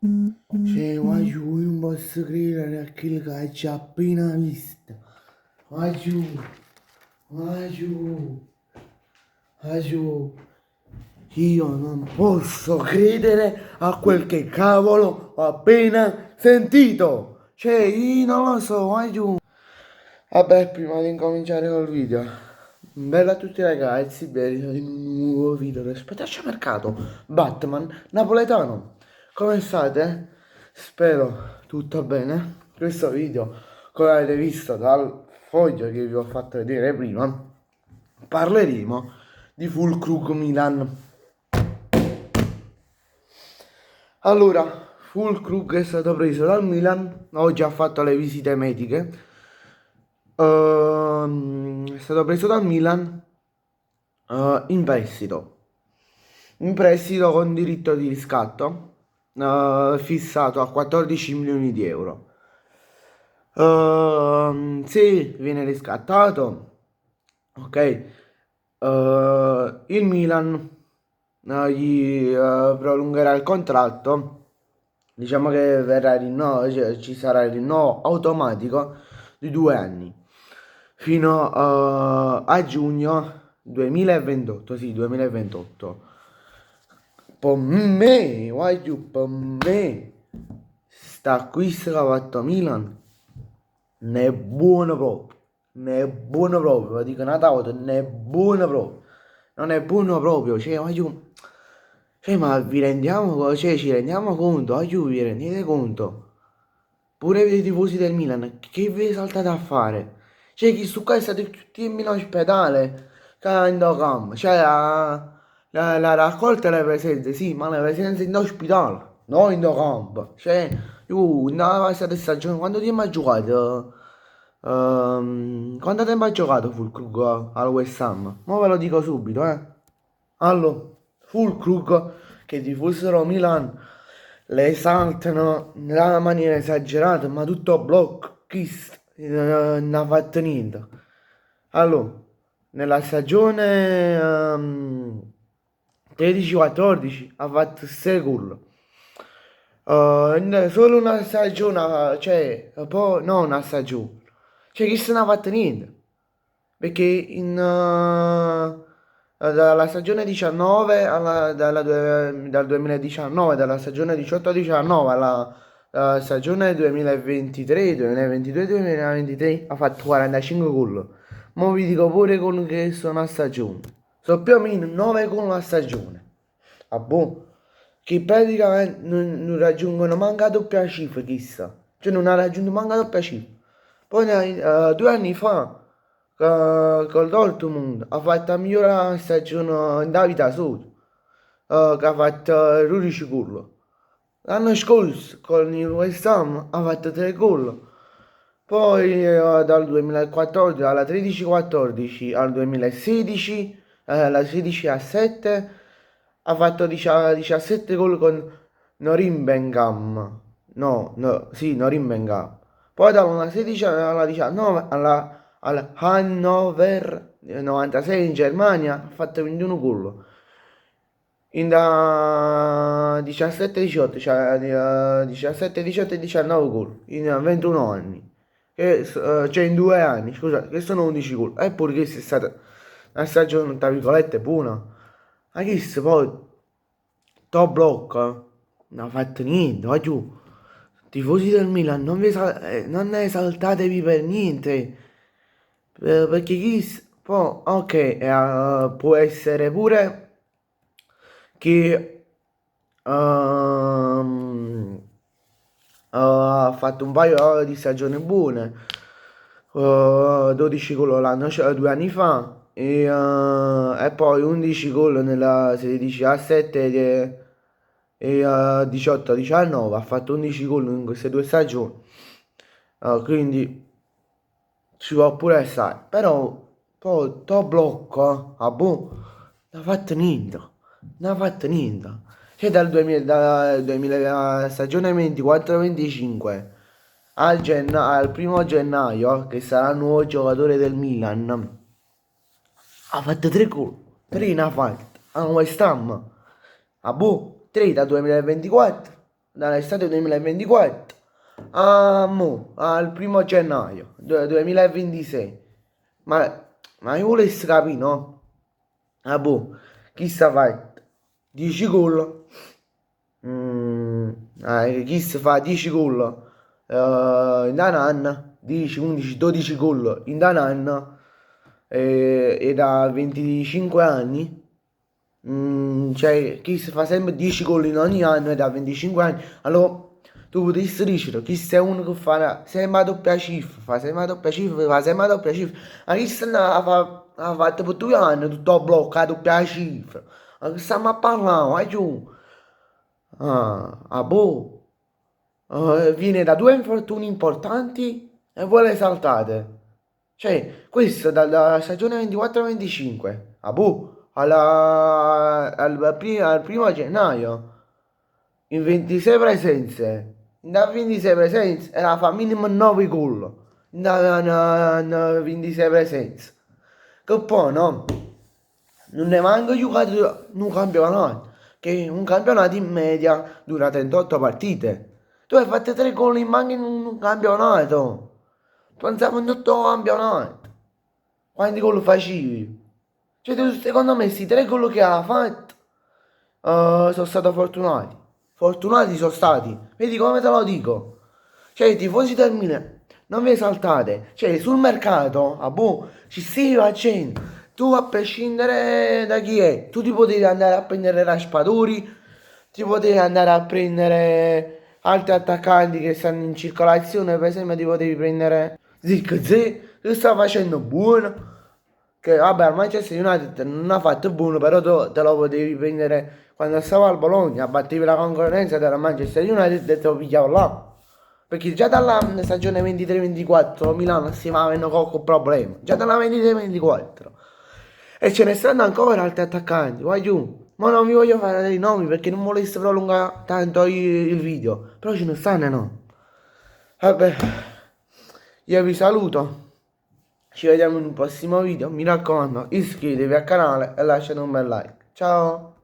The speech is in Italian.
Cioè, ma giù, io non posso credere a quello che ci ha appena visto. Ma giù, ma giù, ma giù. Io non posso credere a quel che cavolo ho appena sentito. Cioè, io non lo so, ma giù. Vabbè, prima di incominciare col video, bella a tutti ragazzi, benvenuti in un nuovo video del Spetacciamercato Batman napoletano. Come state? Spero tutto bene. Questo video, come avete visto dal foglio che vi ho fatto vedere prima, parleremo di Fulkrug Milan. Allora, Fulkrug è stato preso dal Milan, oggi ha fatto le visite mediche. È stato preso dal Milan in prestito con diritto di riscatto fissato a 14 milioni di euro. Se viene riscattato, ok, il Milan gli prolungherà il contratto. Diciamo che verrà il rinnovo, cioè, ci sarà il rinnovo automatico di 2 anni fino a giugno 2028, sì, 2028. Per me, voglio per me, sta acquisto che ha fatto Milan, ne è buono proprio, ne è buono proprio, lo dico una volta, ne è buono proprio, non è buono proprio, cioè, voglio, cioè, ma vi rendiamo, cioè, ci rendiamo conto, voglio, vi rendete conto? Pure i tifosi del Milan, che vi saltate a fare? Cioè, chi su qua è stato tutti in ospedale, che in campo, cioè la raccolta delle presenze, sì, ma le presenze in ospedale, non in campo. Cioè, io, nella passata stagione, quanto tempo ha giocato? Quanto tempo ha giocato Fulkrug al West Ham? Ma ve lo dico subito, eh. Allora, Fulkrug, che i tifosi dello Milan le esaltano nella maniera esagerata, ma tutto blocchista, non ha fatto niente. Allora, nella stagione 13-14 ha fatto 6 gol. Solo una stagione, cioè, poi, no, una stagione. Cioè, chi se ne ha fatto niente. Perché dalla stagione 19 dal 2019, dalla stagione 18-19 alla stagione 2023, 2022-2023 ha fatto 45 gol. Mo vi dico pure con che sono a stagione. Sono più o meno 9 gol a stagione. Ah boh. Che praticamente non raggiungono manca la doppia cifra, chissà. Cioè non ha raggiunto manca la doppia cifra. Poi 2 anni fa col Dortmund ha fatto la migliore stagione in vita sua, che ha fatto 12 gol. L'anno scorso con il West Ham ha fatto 3 gol. Poi dal 2014 alla 13-14 al 2016, alla 16-17 ha fatto 17 gol con Norimbengham. No, no, sì, Norimbengham. Poi dalla 16 alla 19 alla Hannover 96 in Germania ha fatto 21 gol. In da 17-18, cioè 17-18 e 19 gol in 21 anni. Cioè in 2 anni, scusa, che sono 11 gol. Eppure che è stata una stagione, tra virgolette, buona. Ma che se poi top blocco non ha fatto niente, va giù. Tifosi del Milan, non esaltatevi per niente. Perché poi, ok, può essere pure che ehm, ha fatto un paio di stagioni buone, 12 gol l'anno, 2 anni fa e poi 11 gol nella 16-17 e 18-19, ha fatto 11 gol in queste 2 stagioni. Quindi ci può pure stare, però poi to blocco, boh, non ha fatto niente, non ha fatto niente. Cioè dal 2000 stagione 24-25 al 1° gennaio, che sarà il nuovo giocatore del Milan, ha fatto 3 gol, 3 ne ha fatti, a West Ham, boh, 3 dal 2024, dall'estate 2024 a mo, al 1° gennaio 2026. Ma io volessi capire, no? Ah boh, chi sta fatto 10 gol? Chi si fa 10 gol in un anno? 10, 11, 12 gol in un anno e da 25 anni? Cioè, chi si fa sempre 10 gol in ogni anno e da 25 anni? Allora, tu potresti dire, chi sei uno che fa sempre la doppia cifra, fa sempre la doppia cifra, fa sempre la doppia cifra. Ma chi sta ha fatto per 2 anni tutto a blocco, la doppia cifra? Ma che stiamo a parlare? Vai giù. Boh. Viene da due infortuni importanti e voi le saltate. Cioè, questo dalla stagione 24-25, boh, al 1° gennaio, in 26 presenze, da 26 presenze, era fa minimo 9 gol, da 26 presenze. Che poi, no, non ne manco giocato in un campionato, che un campionato in media dura 38 partite. Tu hai fatto 3 gol in manca in un campionato. Pensavo in tutto il campionato. Quanti gol facevi? Cioè, secondo me, questi 3 gol che ha fatto sono stati fortunati. Fortunati sono stati. Vedi come te lo dico? Cioè, i tifosi del Milan, non vi esaltate. Cioè, sul mercato, boh, ci si va gente. Tu, a prescindere da chi è, tu ti potevi andare a prendere raspadori, ti potevi andare a prendere altri attaccanti che stanno in circolazione, per esempio ti potevi prendere Zirkzee, che sta facendo buono, che vabbè al Manchester United non ha fatto buono, però tu te lo potevi prendere quando stava al Bologna, battevi la concorrenza della Manchester United e te lo pigliavo là. Perché già dalla stagione 23-24 Milano si va avendo qualche problema, già dalla 23-24. E ce ne stanno ancora altri attaccanti, vai giù. Ma non vi voglio fare dei nomi perché non volessi prolungare tanto il video. Però ce ne stanno, no? Vabbè, io vi saluto. Ci vediamo in un prossimo video. Mi raccomando, iscrivetevi al canale e lasciate un bel like. Ciao!